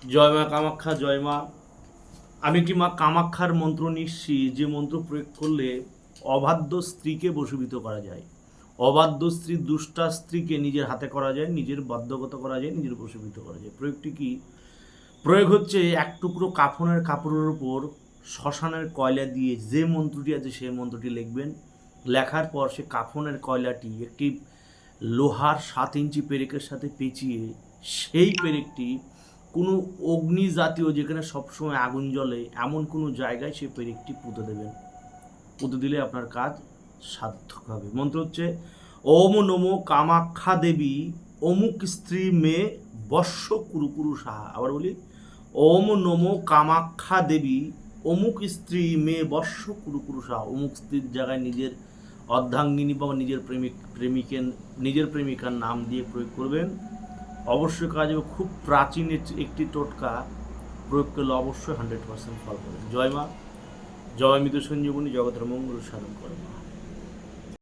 জয় মা কামাখ্যা, জয় মা। আমি একটি মা কামাখ্যার মন্ত্র নিচ্ছি, যে মন্ত্র প্রয়োগ করলে অবাধ্য স্ত্রীকে বশীভূত করা যায়, অবাধ্য স্ত্রী, দুষ্টা স্ত্রীকে নিজের হাতে করা যায়, নিজের বাধ্যগত করা যায়, নিজের বশীভূত করা যায়। প্রয়োগটি কি? প্রয়োগ হচ্ছে এক টুকরো কাফনের কাপড়ের উপর শ্মশানের কয়লা দিয়ে যে মন্ত্রটি আছে সেই মন্ত্রটি লিখবেন। লেখার পর সে কাফনের কয়লাটি একটি লোহার 7 ইঞ্চি পেরেকের সাথে পেঁচিয়ে সেই পেরেকটি কোনো অগ্নি জাতীয়, যেখানে সবসময় আগুন জ্বলে এমন কোনো জায়গায় সেই পেরেকটি পুঁতে দেবেন। পুঁতে দিলে আপনার কাজ সার্থক হবে। মন্ত্র হচ্ছে ওম নমো কামাখ্যা দেবী অমুক স্ত্রী মেয়ে বর্ষ কুরুকুরু সাহা। আবার বলি, ওম নমো কামাখ্যা দেবী অমুক স্ত্রী মেয়ে বর্ষ কুরুকুরু সাহা। অমুক স্ত্রীর জায়গায় নিজের অর্ধাঙ্গিনী বা নিজের প্রেমিকার নাম দিয়ে প্রয়োগ করবেন। অবশ্যই কাজ হবে। খুব প্রাচীন একটি টোটকা, প্রয়োগ করলে অবশ্যই 100% ফল পাবেন। জয় মা, জয় মৃত্যু সঞ্জীবনী, জগতের মঙ্গল সাধন করে মা।